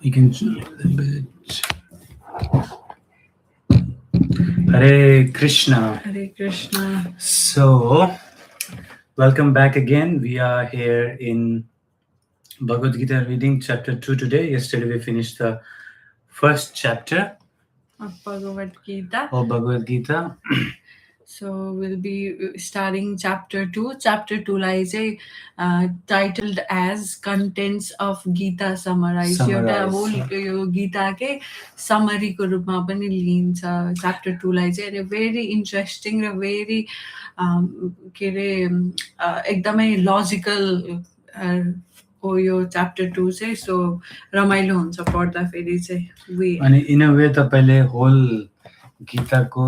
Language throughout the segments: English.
You can join a little bit. Hare Krishna. Hare Krishna. So, welcome back again. We are here in Bhagavad Gita reading chapter 2 today. Yesterday we finished the first chapter Of Bhagavad Gita. of Bhagavad Gita. So we'll be starting chapter 2. Chapter 2 is titled as Contents of Gita Summarized. एउटा whole यो गीताकै समरीको रूपमा पनि लिन्छ chapter 2 लाई चाहिँ very interesting र very के अरे एकदमै logical हो यो chapter 2 चाहिँ so रमाइलो हुन्छ पढ्दाखेरि चाहिँ अनि इन अ वे तपाईले होल गीताको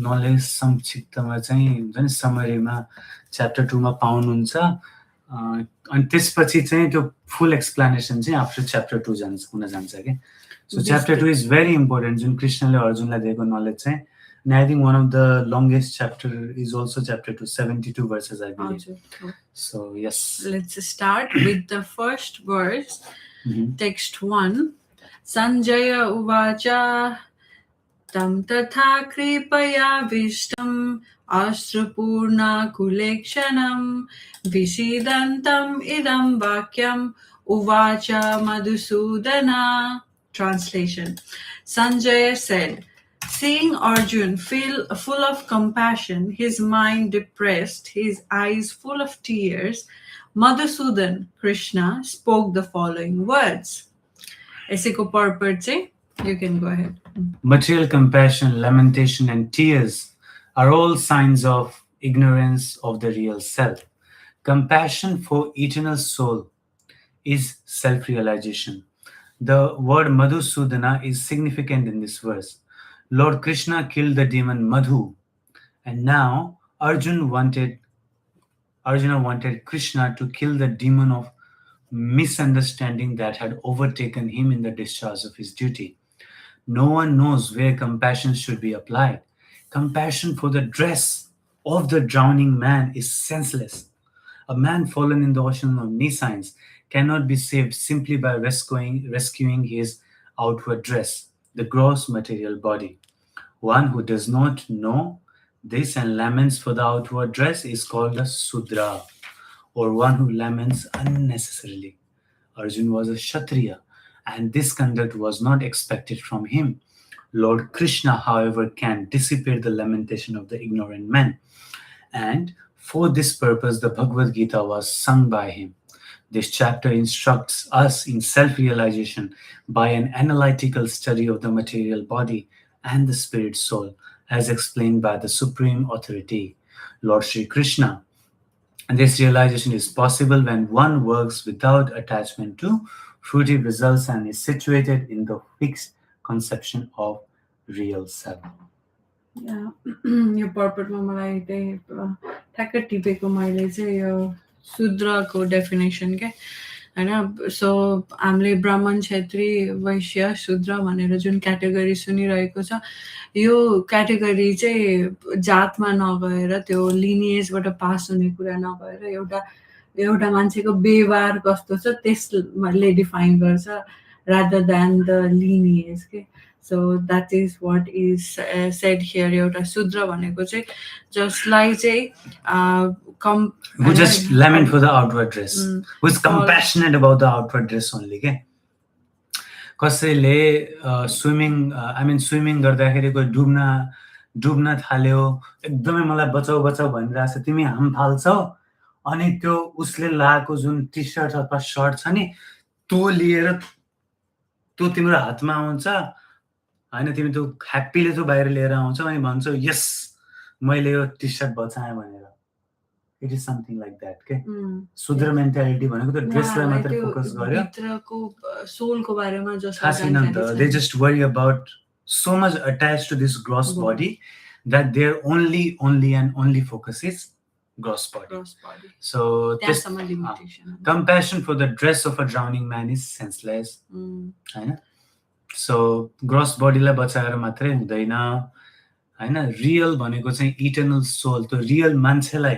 नलेज संक्षिप्तमा चाहिँ हुन्छ नि समरीमा च्याप्टर 2 मा पाउनुहुन्छ अनि त्यसपछि चाहिँ त्यो फुल एक्सप्लेनेसन चाहिँ आफ्टर च्याप्टर 2 हुन जान्छ के सो च्याप्टर 2 इज भेरी इम्पोर्टेन्ट जुन कृष्णले अर्जुनलाई दिएको नलेज चाहिँ and I think one of the longest chapter is also chapter 2, 72 verses I believe. So yes, let's start with the first verse. Text 1. Sanjaya uvacha tam tatha kripaya vishtam astrapurna kulekshanam visidantam idam vakyam uvacha madhusudana. Translation. Sanjaya said, seeing Arjuna full of compassion, his mind depressed, his eyes full of tears, Madhusudan, Krishna, spoke the following words. Esiko purport you can go ahead. Material compassion, lamentation, and tears are all signs of ignorance of the real self. Compassion for eternal soul is self-realization. The word Madhusudana is significant in this verse. Lord Krishna killed the demon Madhu, and now Arjuna wanted Krishna to kill the demon of misunderstanding that had overtaken him in the discharge of his duty. No one knows where compassion should be applied. Compassion for the dress of the drowning man is senseless. A man fallen in the ocean of nescience cannot be saved simply by rescuing his outward dress, the gross material body. One who does not know this and laments for the outward dress is called a Sudra, or one who laments unnecessarily. Arjuna was a Kshatriya, and this conduct was not expected from him. Lord Krishna, however, can dissipate the lamentation of the ignorant man, and for this purpose the Bhagavad Gita was sung by him. This chapter instructs us in self-realization by an analytical study of the material body and the spirit soul, as explained by the Supreme Authority, Lord Sri Krishna. And this realization is possible when one works without attachment to fruitive results and is situated in the fixed conception of real self. Yeah, your purport ma malai ठ्याक्क टिपेको मैले चाहिँ यो शूद्रको definition के हैन सो हामीले ब्राह्मण क्षेत्री वैश्य शूद्र भनेर जुन category सुनिरहेको छ यो क्याटेगोरी चाहिँ जातमा नगएर त्यो लिनिएजबाट पास हुने कुरा नगएर एउटा मान्छेको व्यवहार कस्तो छ त्यसले डिफाइन गर्छ rather than the lineage के so that is what is said here. एउटा शूद्र भनेको चाहिँ जसलाई चाहिँ who just lament for the outward dress, who is compassionate about the outward dress only के कसैले स्विमिङ गर्दाखेरि कोही डुब्न थाल्यो एकदमै मलाई बचाऊ भनिरहेछ तिमी हाम फाल्छौ अनि त्यो उसले लगाएको जुन टी शर्ट अथवा शर्ट छ नि त्यो लिएर त्यो तिम्रो हातमा आउँछ हैन तिमी त्यो ह्याप्पीले त्यो बाहिर लिएर आउँछौ अनि भन्छौ यस मैले यो टी शर्ट बचाएँ भनेर it is something like that के सुदर मेन्टालिटी भनेको त ड्रेसलाई मात्र फोकस गर्यो भित्रको सोलको बारेमा जस्तो छैन त they just worry about so much attached to this gross body that their only focus is gross body. So that's some limitation. Compassion for the dress of a drowning man is senseless. हैन so gross body लाई बचाएर मात्रै हुँदैन हैन real भनेको चाहिँ eternal soul त्यो real मान्छेलाई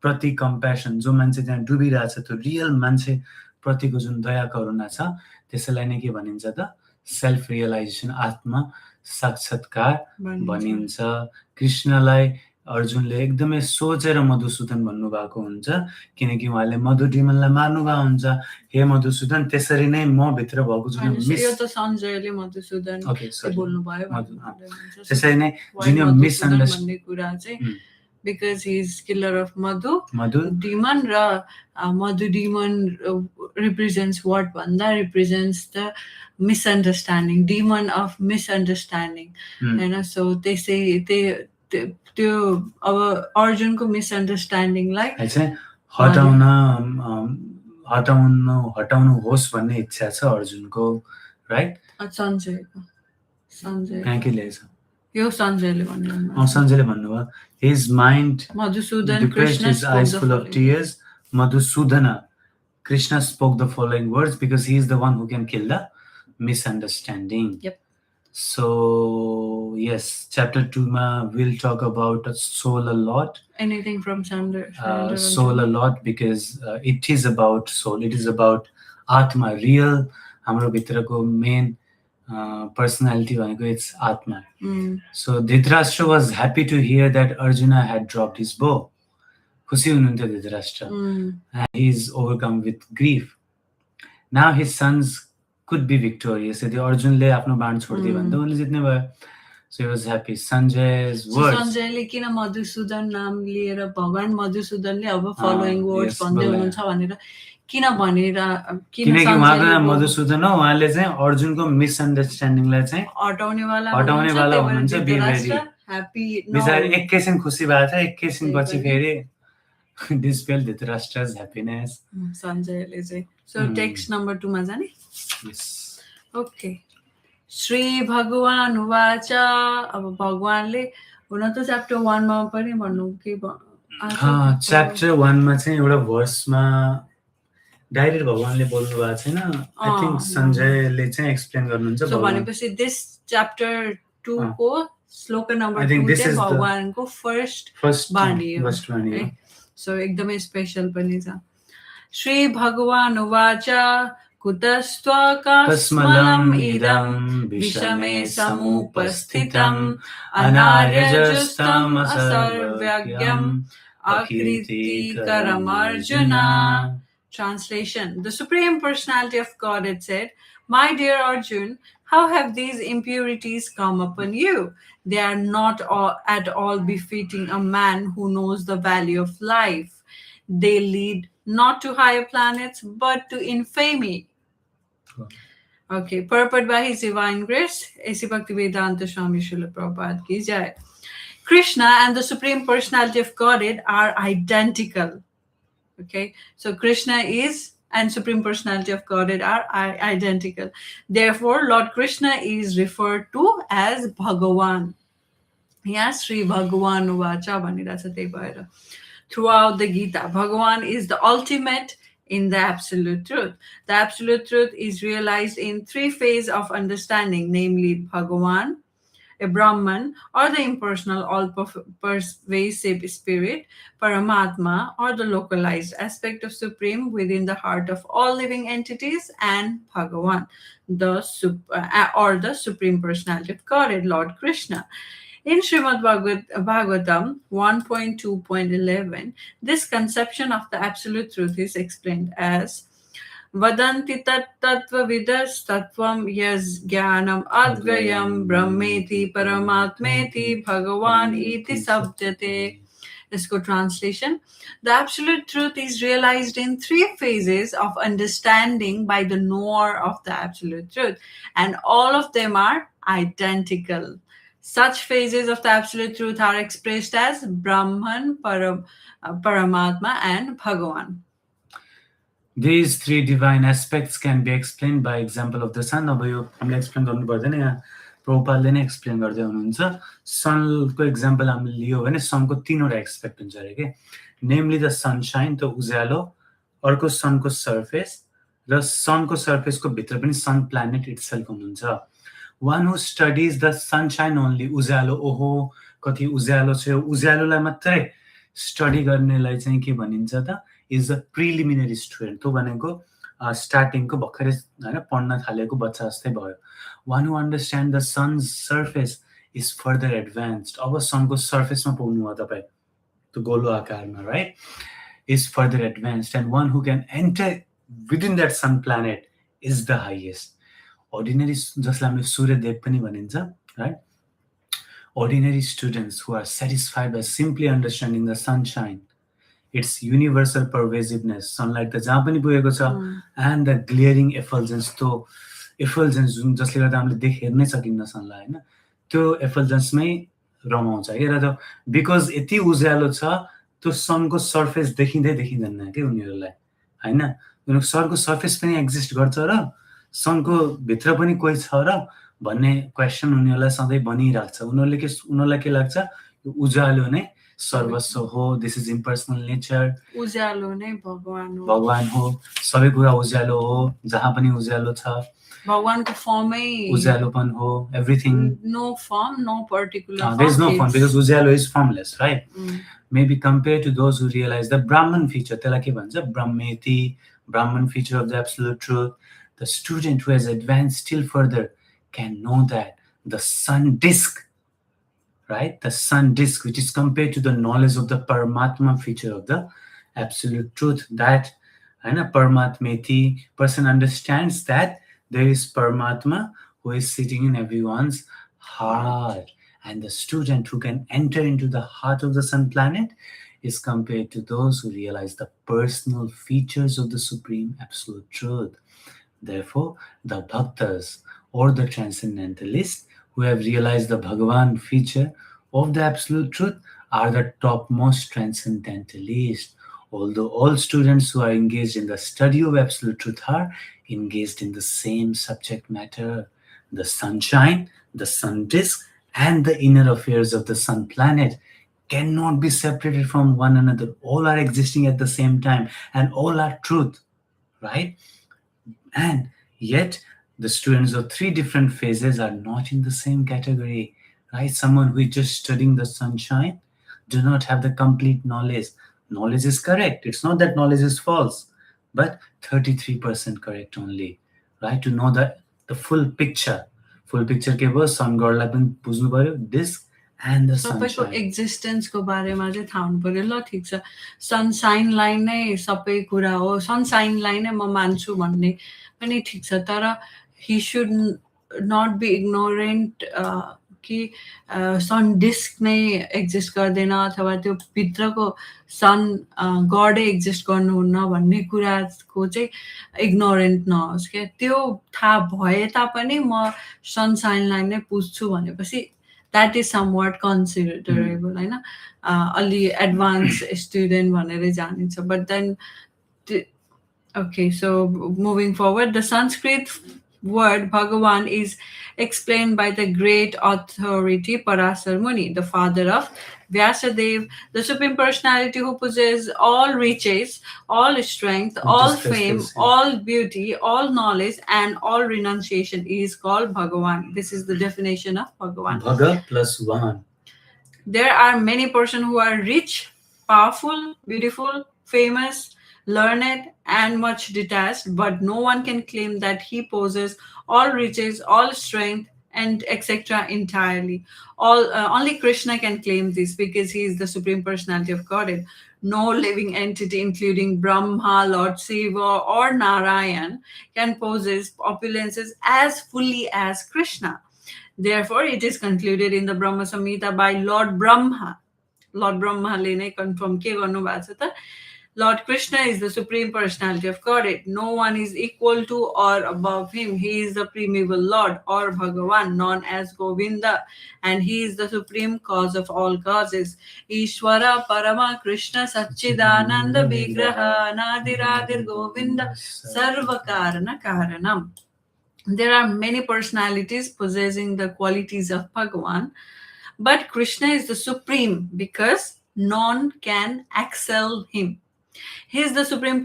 प्रति कम्प्यासन जो मान्छे त्यहाँ डुबिरहेछ त्यो रियल मान्छे प्रतिको जुन दया करुणा छ त्यसैलाई नै के भनिन्छ त सेल्फ रियलाइजेसन, आत्म साक्षात्कार भनिन्छ। कृष्णलाई अर्जुनले एकदमै सोचेर मधुसूदन भन्नुभएको हुन्छ, किनकि उहाँले मधु डिमनलाई मार्नुभएको हुन्छ। हे मधुसूदन, त्यसरी नै म भित्र भएको जुन यो त सञ्जयले मधुसूदन बोल्नु भयो त्यसरी नै जुन मिसअन्डरस्ट्यान्डिङ भन्ने कुरा चाहिँ because he is killer of Madhu demon ra Madhu demon represents what banda represents the misunderstanding, demon of misunderstanding. And so they say they our Arjun ko misunderstanding like हटाउनु होस् भन्ने इच्छा छ अर्जुनको, राइट? सञ्जय कहाँ के ल्याएछ यो सञ्जयले भन्नु सञ्जयले भन्नुभयो his mind Madhusudan depressed, his eyes full of tears. Madhusudana, Krishna spoke the following words because he is the one who can kill the misunderstanding. Yep. So yes, chapter 2 ma we'll talk about soul a lot. Anything from Chandra? Soul a lot because it is about soul. It is about Atma, real hamro bhitrako main personality भनेको it's Atma. So Dhritarashtra was happy to hear that Arjuna had dropped his bow. खुसी हुनुहुन्थ्यो Dhritarashtra. And he is overcome with grief. Now his sons could be victorious. यदि अर्जुनले आफ्नो बाण छोड्दियो भने त उनले जित्ने भयो. So he was happy. Sanjay's words. सञ्जयले किन मधुसूदन नाम लिएर भगवान मधुसूदनले अब following words भन्दै हुनुहुन्छ भनेर किन भनेर किनकि उहाँको नाम मधुसूदन हो, उहाँले चाहिँ अर्जुनको मिसअन्डरस्ट्यान्डिङलाई चाहिँ हटाउने वाला हुनुहुन्छ। बी भेरी ह्यापी बिचारी एकैछिन खुसी भएको छ, एकैछिन पछि फेरि डिस्पेल धृतराष्ट्र's happiness सञ्जयले चाहिँ। सो टेक्स्ट नम्बर 2 मा जाने। ओके, श्री भगवान वाच। अब भगवानले हुन त च्याप्टर 1 मा पनि भन्नु के च्याप्टर 1 मा चाहिँ एउटा भर्समा डाइरेक्ट भगवानले बोल्नु भएको छैन। आई थिंक सञ्जयले चाहिँ एक्सप्लेन गर्नुहुन्छ। सो भनेपछि दिस च्याप्टर 2 को श्लोक नम्बर 2 चाहिँ भगवानको फर्स्ट वाणी हो। सो एकदमै स्पेशल पनि छ। श्री भगवान वाच कुतस्त्वकस्मलम् इदं विषमे समुपस्थितम् अनार्यजुस्तम् असर्वज्ञम् अकृतिकरम् Arjun. Translation: The Supreme Personality of Godhead said, "My dear Arjun, how have these impurities come upon you? They are not at all befitting a man who knows the value of life. They lead not to higher planets, but to infamy." Okay, purport by His Divine Grace, A.C. Bhaktivedanta Swami Srila Prabhupada ki jai. Krishna and the Supreme Personality of Godhead are identical. Okay, so Krishna is and Supreme Personality of Godhead are identical. Therefore, Lord Krishna is referred to as Bhagavan. Yes, Sri Bhagavan Uvacha Vanirasa Tevaira. Throughout the Gita, Bhagavan is the ultimate in the absolute truth. The absolute truth is realized in 3 phases of understanding, namely Bhagavan, a Brahman, or the impersonal, all-pervasive spirit, Paramatma, or the localized aspect of Supreme within the heart of all living entities, and Bhagavan, the Supreme Personality of Godhead, Lord Krishna. In Srimad Bhagavatam 1.2.11, this conception of the absolute truth is explained as Vadanti tattvavidas tattvam yas jnanam advayam brahmeti paramatmeti bhagavan iti sabdate. Let's go translation. The absolute truth is realized in 3 phases of understanding by the knower of the absolute truth, and all of them are identical. Such phases of the absolute truth are expressed as Brahman, Paramatma, and Bhagavan. These 3 divine aspects can be explained by example of the sun. अब यो हामीले explain गर्नु पर्दैन, यहाँ प्रभुपादले नै explain गर्दै हुनुहुन्छ। सनको example हामीले लियो भने सनको 3 वटा एस्पेक्ट हुन्छ अरे के, नेमली द सनशाइन, त उज्यालो, अर्को सनको सर्फेस, र सनको सर्फेसको भित्र पनि सन प्लानेट इटसेल्फ हुनुहुन्छ। One who studies the sunshine only, उज्यालो, ओहो कति उज्यालो छ, उज्यालोलाई मात्रै स्टडी गर्नेलाई चाहिँ के भनिन्छ त, is a preliminary student. तो भनेको स्टार्टिङको भर्खरै होइन पढ्न थालेको बच्चा जस्तै भयो. One who understand the sun's surface is further advanced. अब सनको सर्फेसमा पुग्नुभयो तपाईँ, त्यो गोलो आकारमा, right, is further advanced, and one who can enter within that sun planet is the highest. Ordinary, जसलाई हामीले सूर्यदेव पनि भनिन्छ, right. Ordinary students who are satisfied by simply understanding the sunshine, its universal pervasiveness, sunlight त जहाँ पनि पुगेको छ, and the glaring effulgence, त्यो effulgence जुन जसले गर्दा हामीले हेर्नै सकिन्न सनलाई, होइन, त्यो effulgenceमै रमाउँछ के. र त बिकज यति उज्यालो छ त्यो सनको सर्फेस देखिँदैन कि उनीहरूलाई, होइन. सनको सर्फेस पनि एक्जिस्ट गर्छ र सनको भित्र पनि कोही छ र भन्ने क्वेसन उनीहरूलाई सधैँ बनिरहेको छ. उनीहरूलाई के लाग्छ, यो उज्यालो नै सर्वस्व हो, दिस इज इम्पर्सनल नेचर, उज्यालो नै भगवान हो, सबै कुरा उज्यालो हो, जहाँ पनि उज्यालो छ, भगवानको फर्मै उज्यालोपन हो, everything. No form, no particular there is no form because उज्यालो is formless, right? Maybe compared to those who realize the Brahman feature, त्यसलाई के भन्छ, Brahmeti, Brahman feature of the absolute truth. The student who has advanced still further can know that the sun disk, right, the sun disk, which is compared to the knowledge of the Paramatma feature of the absolute truth, that Paramatmeti, person understands that there is Paramatma who is sitting in everyone's heart, and the student who can enter into the heart of the sun planet is compared to those who realize the personal features of the supreme absolute truth. Therefore, the bhaktas or the transcendentalists who have realized the Bhagavan feature of the absolute truth are the topmost transcendentalists. Although all students who are engaged in the study of absolute truth are engaged in the same subject matter, the sunshine, the sun disk, and the inner affairs of the sun planet cannot be separated from one another. All are existing at the same time, and all are truth, right? And yet, the students of three different phases are not in the same category, right? Someone who is just studying the sunshine do not have the complete knowledge. Knowledge is correct. It's not that knowledge is false, but 33% correct only, right? To know the full picture. Full picture के भयो, sun godलाई पनि बुझ्नु पर्यो, disk and the सबैको sunshine. एक्जिस्टेन्सको बारेमा चाहिँ थाहा हुनु पर्यो. ल ठिक छ, सनसाइनलाई नै सबै कुरा हो, सनसाइनलाई नै म मान्छु भन्ने पनि ठिक छ, तर he should not be ignorant कि सन डिस्क नै एक्जिस्ट गर्दैन अथवा त्यो भित्रको सन गडै एक्जिस्ट गर्नुहुन्न भन्ने कुराको चाहिँ इग्नोरेन्ट नहोस् क्या. त्यो थाहा भए तापनि म सनसाइनलाई नै पुज्छु भनेपछि द्याट इज समवाट कन्सिडरेबल, होइन, अलि एडभान्स स्टुडेन्ट भनेरै जानिन्छ. But then okay, so moving forward, the Sanskrit word Bhagavan is explained by the great authority Parasar Muni, the father of Vyasadeva, the Supreme Personality who possesses all riches, all strength, all fame, all beauty, all knowledge, and all renunciation is called Bhagavan. This is the definition of Bhagavan. Bhaga plus one. There are many persons who are rich, powerful, beautiful, famous, learned, and much detached, but no one can claim that he possesses all riches, all strength, and etc. entirely. Only Krishna can claim this because he is the Supreme Personality of Godhead. No living entity, including Brahma, Lord Shiva, or Narayan, can possess opulences as fully as Krishna. Therefore, it is concluded in the Brahma Samhita by Lord Brahma. Lord Brahma le नै confirm के गर्नु भएको छ त, Lord Krishna is the Supreme Personality of Godhead. No one is equal to or above him. He is the primeval Lord or Bhagavan, known as Govinda, and he is the supreme cause of all causes. Ishwara Parama Krishna Satchidananda Vigraha Nadiradir Govinda Sarva Karana Karanam. There are many personalities possessing the qualities of Bhagavan, but Krishna is the supreme because none can excel him. He is the supreme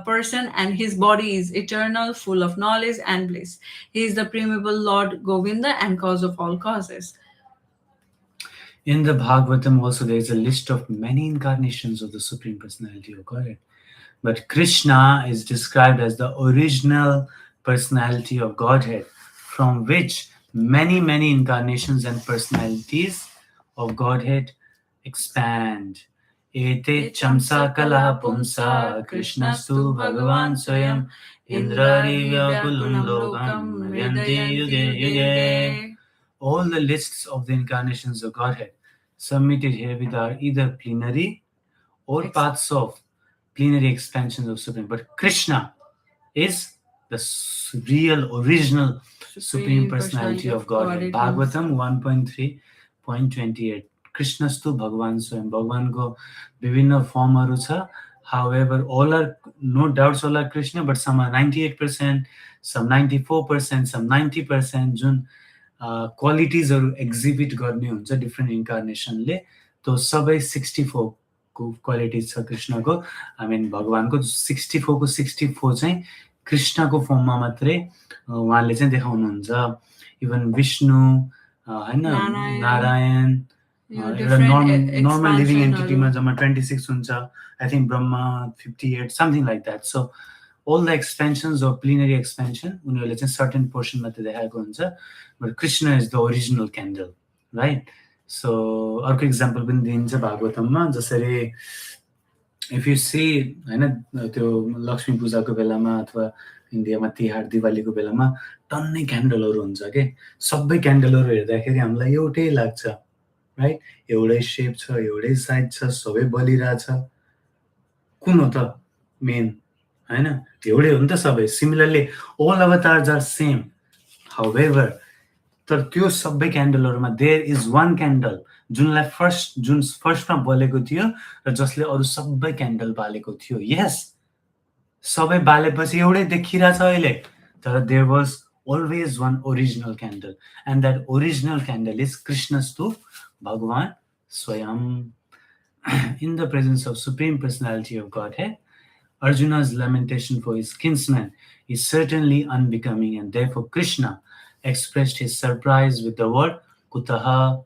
person and his body is eternal, full of knowledge and bliss. He is the primeval Lord Govinda and cause of all causes. In the Bhagavatam also there is a list of many incarnations of the Supreme Personality of Godhead. But Krishna is described as the original personality of Godhead, from which many incarnations and personalities of Godhead expand. Ete chamsa kalaha pumsa Krishnastu Bhagavan Swayam Indrari Vyakulum Lokam Vyanti Yuge Yuge. All the lists of the incarnations of Godhead submitted herewith are either plenary or paths of plenary expansions of Supreme. But Krishna is the real, original Supreme Personality of Godhead. Bhagavatam 1.3.28. Krishnastu Bhagavan Swayam. Bhagavan ko vivinna formहरू छ. However, all are, no doubts, all are Krishna, but some are 98%, some 94%, some 90%. Jun क्वालिटिजहरू exhibit गर्ने हुन्छ different इन्कार्नेसनले, त्यो सबै 64 को qualities छ कृष्णको, आई मिन भगवानको 64 को 64 चाहिँ कृष्णको फर्ममा मात्रै उहाँले चाहिँ देखाउनुहुन्छ. इभन विष्णु हैन, नारायण, एउटा नर्मल लिभिङ एन्टिटीमा जम्मा 26 हुन्छ. I think Brahma 58, something like that. So all the expansions or plenary expansion उनीहरूले चाहिँ certain portion मात्रै देखाएको हुन्छ. But Krishna is the original candle, right? So अर्को example पनि दिन्छ भागवतममा, जसरी if you see हैन त्यो लक्ष्मी पूजाको बेलामा अथवा इन्डियामा तिहार दिवालीको बेलामा टन्नै क्यान्डलहरू हुन्छ के. सबै क्यान्डलहरू हेर्दाखेरि हामीलाई एउटै लाग्छ, राइट? एउटै शेप छ, एउटै साइज छ, सबै बलिरहेछ. कुन हो त मेन, हैन? एउटै हो नि त सबै. Similarly all avatars are same. However, तर त्यो सबै क्यान्डलहरूमा there is one candle जुन फर्स्टमा बलेको थियो र जसले अरू सबै क्यान्डल बालेको थियो. यस, सबै बालेपछि एउटै देखिरहेछ अहिले, तर there was always one original candle, and that original candle is Krishnastu Bhagavan Swayam. In the presence of Supreme Personality of Godhead, Arjuna's lamentation for his kinsman is certainly unbecoming, and therefore Krishna expressed his surprise with the word Kutaha,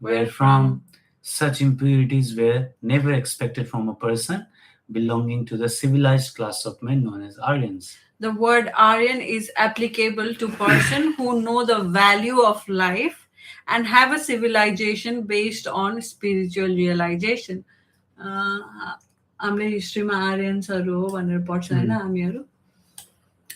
where from. Such impurities were never expected from a person belonging to the civilized class of men known as Aryans. The word Aryan is applicable to person who know the value of life and have a civilization based on spiritual realization. हामीले हिस्ट्रीमा आर्यन्सहरू हो भनेर पढ्छ हैन हामीहरू.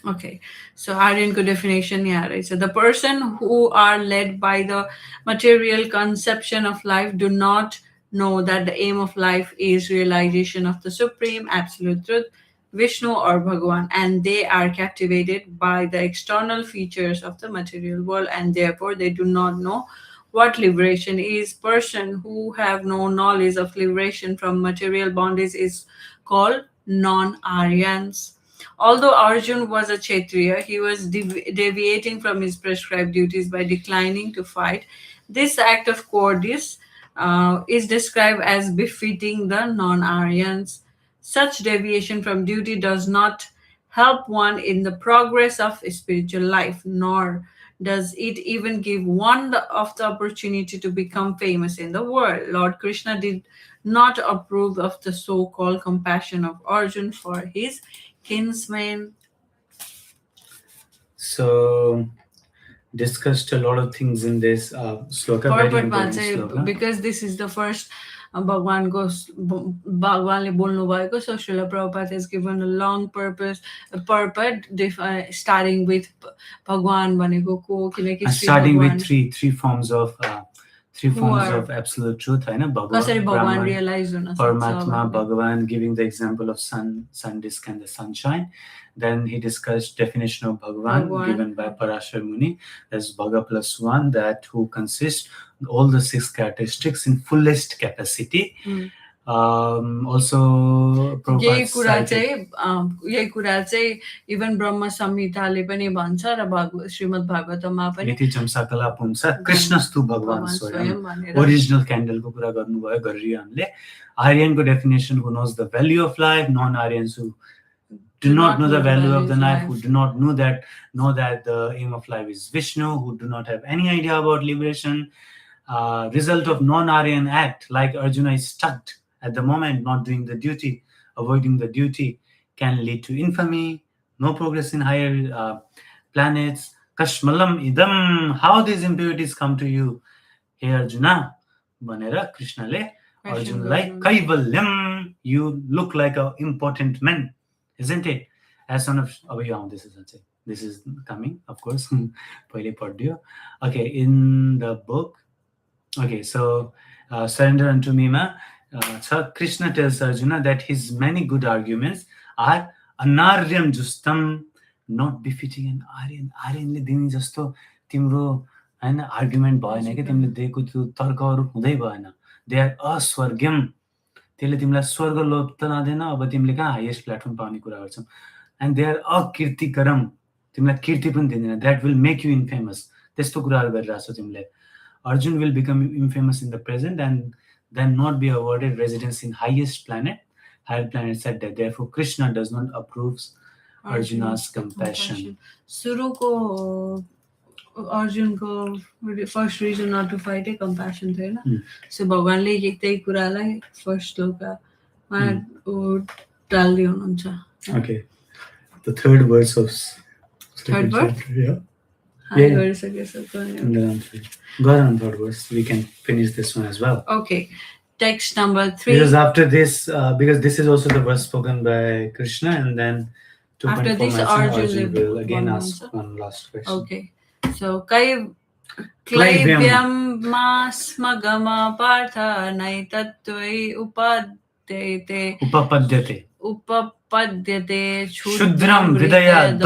Okay, so Aryan definition यहाँ रहेछ. The person who are led by the material conception of life do not know that the aim of life is realization of the supreme absolute truth, Vishnu or Bhagavan, and they are captivated by the external features of the material world, and therefore they do not know what liberation is. Person who have no knowledge of liberation from material bondage is called non-Aryans. Although Arjuna was a Kshatriya, he was deviating from his prescribed duties by declining to fight. This act of cowardice is described as befitting the non-Aryans. Such deviation from duty does not help one in the progress of spiritual life, nor does it even give one the opportunity to become famous in the world. Lord Krishna did not approve of the so-called compassion of Arjuna for his kinsman. So, discussed a lot of things in this sloka. Very important sloka. Because this is the first भगवानले बोल्नु भएको, so Srila Prabhupada has given a long purport starting with भगवान भनेको को, किनकि starting with three forms of absolute truth, हैन? भगवान realize हुन सक्छ, Paramatma, Bhagavan, giving the example of sun disk and the sunshine. Then he discussed definition of Bhagavan given by Parashar Muni as Bhaga plus one, that who consists all the 6 characteristics in fullest capacity. Also यही कुरा चाहिँ even ब्रह्म संहिताले पनि भन्छ र श्रीमद् भागवतमा पनि यति चम्साकला पुंसा कृष्णस्तु भगवान स्वयं original क्यान्डलको कुरा गर्नुभयो गरियो हामीले. आर्यनको definition who knows the value of life, non-Aryans who do not know the value of the life, who do not know that the aim of life is Vishnu, who do not have any idea about liberation. Result of non-Aryan act, like Arjuna is stuck at the moment, not doing the duty, avoiding the duty. can lead to infamy, no progress in higher planets. Kashmalam idam, how these impurities come to you, hey Arjuna? Vanera Krishnale Arjunalai Kaivalyam, you look like an important man, isn't it? As son of this is coming, of course. Okay, in the book. Okay, so surrender unto me, ma. So Krishna tells Arjuna that his many good arguments are anaryam justam, not befitting an Aryan. Aryanले दिने जस्तो तिम्रो हैन argument भएन के तिमीले दिएको त्यो तर्कहरू हुँदै भएन. दे आर अस्वर्ग्यम. त्यसले तिमीलाई स्वर्ग लोभ त नदिएन. अब तिमीले कहाँ हाईएस्ट प्लेटफर्म पाउने कुरा गर्छौ. एन्ड दे आर अकीर्तिकरम. तिमीलाई कीर्ति पनि दिँदैन. That will make you infamous. त्यस्तो कुराहरू गरिरहेछौ तिमीले. Arjun will become infamous in the present and then not be awarded residence in highest planet. Higher planet said that. Therefore, Krishna does not approve Arjuna's compassion. Suru ko Arjun ko first reason not to fight a compassion थियो हैन. So भगवानले यही कुरालाई first shloka मा डाल्दै हुनुहुन्छ. Okay. The third verse of third verse. Yeah. Go on third verse. We can finish this one as well. Okay. Text number 3. Because after this, because this is also the verse spoken by Krishna, and then after this, Arjun will again ask one last question. Okay. So, Klaivyam masmagama partha naitatvai upadyate shudram vidaya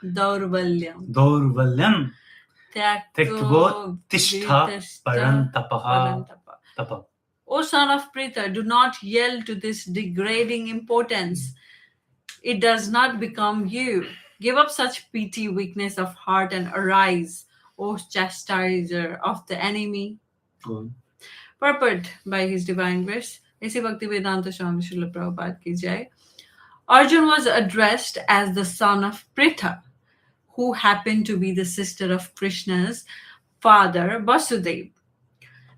Daurvalyam Tektvo Tishtha Parantapaha. O son of Pritha, do not yell to this degrading importance. It does not become you. Give up such petty weakness of heart and arise, O chastiser of the enemy. Purport by His Divine Grace. Aise Bhaktivedanta Swami Srila Prabhupada ki jai. Arjun was addressed as the son of Pritha, who happened to be the sister of Krishna's father, Vasudeva.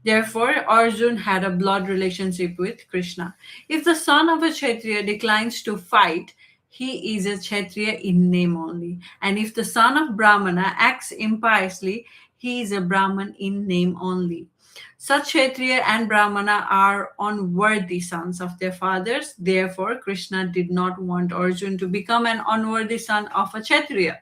Therefore, Arjun had a blood relationship with Krishna. If the son of a Kshatriya declines to fight, he is a Kshatriya in name only. And if the son of Brahmana acts impiously, he is a Brahman in name only. Such Kshatriya and Brahmana are unworthy sons of their fathers. Therefore, Krishna did not want Arjun to become an unworthy son of a Kshatriya.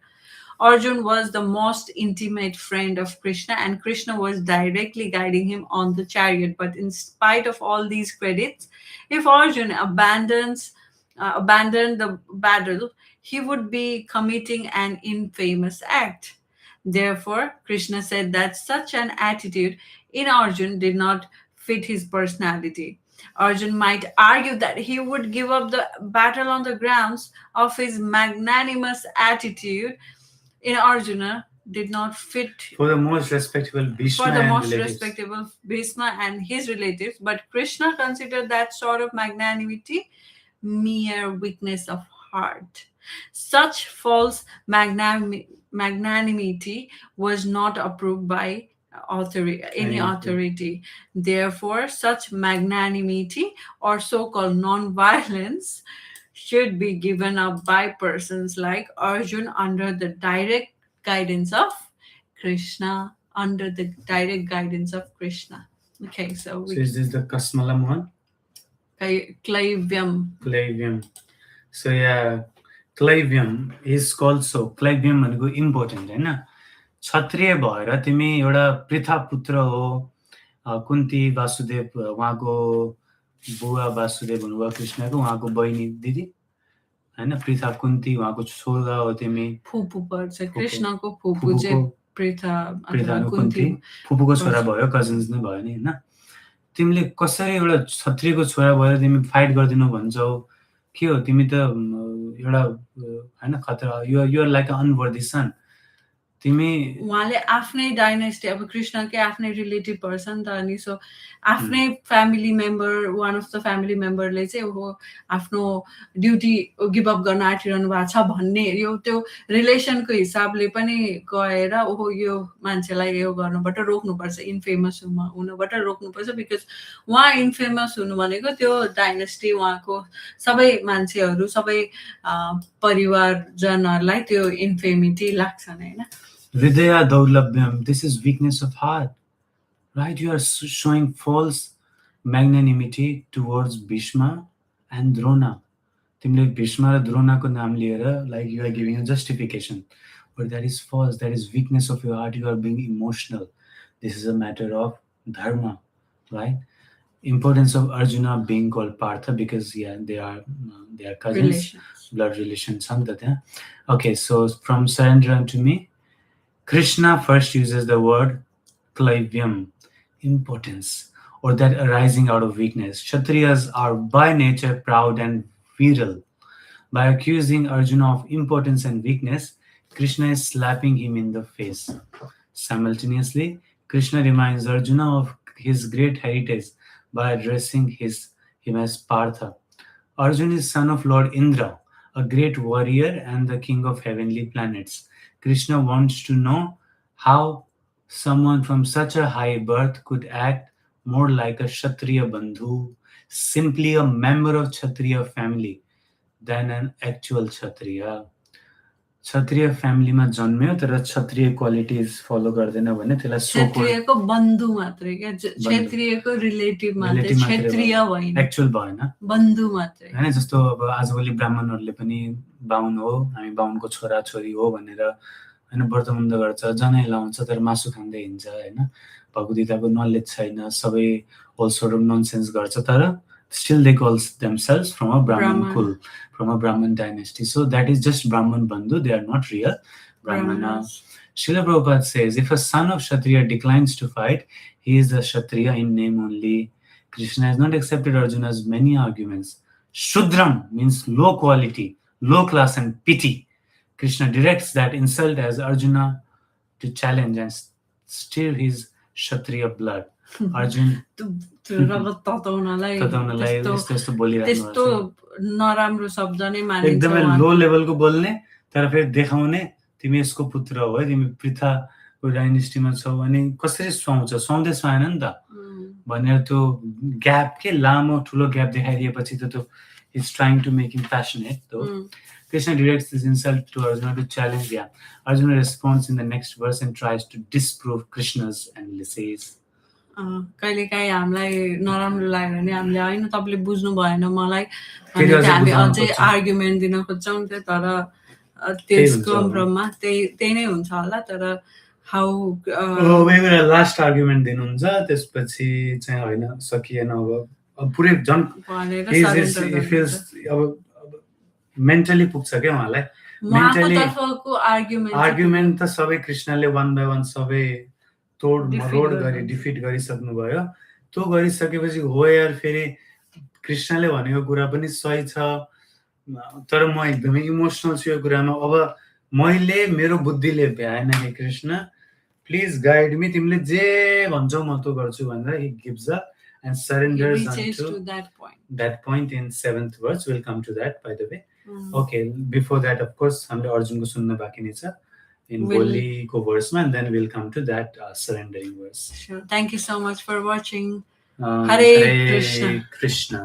Arjun was the most intimate friend of Krishna, and Krishna was directly guiding him on the chariot. But in spite of all these credits, if Arjun abandoned the battle, he would be committing an infamous act. Therefore, Krishna said that such an attitude in Arjun did not fit his personality. Arjun might argue that he would give up the battle on the grounds of his magnanimous attitude in Arjuna did not fit for the most respectable Bhishma and his relatives, but Krishna considered that sort of magnanimity mere weakness of heart. Such false magnanimity was not approved by any authority. Therefore, such magnanimity or so-called non-violence should be given up by persons like Arjun under the direct guidance of Krishna. Okay, so is this the Kasmalam one? Klaivyam. So yeah, Klaivyam is called so. Klaivyam भनेको important हैन. क्षत्रिय भएर तिमी एउटा पृथा पुत्र हो. कुन्ती वासुदेव उहाँको बुवा वासुदेव हुनुभयो कृष्णको, उहाँको बहिनी दिदी हैन पृथा कुन्ती उहाँको छोरा हो तिमी. फुपू पर्छ कृष्णको फुपू चाहिँ पृथा कुन्ती फुपूको छोरा भयो, कजन्स नै भयो नि हैन. तिमीले कसरी एउटा क्षत्रियको छोरा भएर तिमी फाइट गर्दिनौ भन्छौ. के हो तिमी त एउटा हैन खतरा, you are like a unworthy son. तिमी उहाँले आफ्नै डाइनेस्टी अब कृष्णकै आफ्नै रिलेटिभ पर्सन त अनि सो आफ्नै family member one of the family मेम्बरले चाहिँ हो आफ्नो ड्युटी गिभ अप गर्न आँटिरहनु भएको छ भन्ने यो त्यो रिलेसनको हिसाबले पनि गएर ओहो यो मान्छेलाई यो गर्नुबाट रोक्नुपर्छ इन्फेमस हुनबाट रोक्नुपर्छ बिकज उहाँ इन्फेमस हुनु भनेको त्यो डाइनेस्टी उहाँको सबै मान्छेहरू सबै परिवारजनहरूलाई त्यो इन्फेमिटी लाग्छ होइन Hridaya Daulabhyam, this is weakness of heart, right? You are showing false magnanimity towards Bhishma and Drona. तिमीले भीष्म र द्रोणाको नाम लिएर like you are giving a justification, but that is false. That is weakness of your heart. You are being emotional. This is a matter of dharma, right? Importance of Arjuna being called Partha because they are cousins, Relations. blood relations. Okay, so from Surrender to me, Krishna first uses the word klaivyam, impotence, or that arising out of weakness. Kshatriyas are by nature proud and virile. By accusing Arjuna of impotence and weakness, Krishna is slapping him in the face. Simultaneously, Krishna reminds Arjuna of his great heritage by addressing him as Partha. Arjuna is son of Lord Indra, a great warrior and the king of heavenly planets. Krishna wants to know how someone from such a high birth could act more like a Kshatriya Bandhu, simply a member of Kshatriya family, than an actual Kshatriya. क्षत्रिय फ्यामिलीमा जन्म्यो तर क्षत्रिय qualities फलो गर्दैन भने त्यसलाई क्षत्रियको बन्धु मात्रै क्या क्षत्रियको relative मात्रै क्षत्रिय होइन एक्चुअल भएन बन्धु मात्रै हैन जस्तो अब आजभोलि ब्राह्मणहरूले पनि बाहुन हो हामी बाहुनको छोरा छोरी हो भनेर हैन व्रतबन्ध गर्छ जनै लाउँछ तर मासु खाँदै हिँड्छ हैन भगवद गीताको नलेज छैन सबै अल सोर्ट अफ ननसेन्स गर्छ तर still they call themselves from a Brahman kul, from a Brahman dynasty. So that is just Brahman Bandhu. They are not real Brahmana. Srila Prabhupada says, if a son of Kshatriya declines to fight, he is a Kshatriya in name only. Krishna has not accepted Arjuna's many arguments. Shudram means low quality, low class and pity. Krishna directs that insult as Arjuna to challenge and stir his Kshatriya blood. Arjun रगत तताउनलाई त्यस्तो नराम्रो शब्द नै मानिन्छ एकदमै लो लेभलको बोल्ने तर फेरि देखाउने तिमी यसको पुत्र हो है तिमी पृथाको डाइनेस्टीमा छौ अनि कसरी सुहाउँछ सुहाउँदै सुहाएन नि त भनेर त्यो ग्याप के लामो ठुलो ग्याप देखाइदिएपछि त त्यो is trying to make him passionate तो Krishna directs this insult to Arjuna to challenge him. Arjuna responds in the next verse and tries to disprove Krishna's analysis. कहिलेकाहीँ हामीलाई नराम्रो लाग्यो भने हामीले होइन तपाईँले बुझ्नु भएन मलाई हामी अझै आर्ग्युमेन्ट दिन खोज्छौँ तर त्यसको क्रममा त्यही नै हुन्छ होला तर हाउ लास्ट आर्ग्युमेन्ट दिनुहुन्छ त्यसपछि चाहिँ होइन सकिएन अब पुरै जन अब मेन्टली पुग्छ क्या उहाँलाई मेन्टली आर्ग्युमेन्ट त सबै कृष्णले वान बाई वान सबै तोड मरोड गरी डिफिट गरिसक्नु भयो त्यो गरिसकेपछि हो यार फेरि कृष्णले भनेको कुरा पनि सही छ तर म एकदमै इमोसनल छु यो कुरामा अब मैले मेरो बुद्धिले भ्याएन हे कृष्ण प्लिज गाइड मी तिमीले जे भन्छौ म त्यो गर्छु भनेर he gives up and surrenders unto that point in 7th verse. We'll come to that by the way. Okay, before that of course हामीले अर्जुनको सुन्न बाँकी नै छ in Bollyको verse and then we'll come to that surrendering verse. Sure. Thank you so much for watching. Hare Krishna.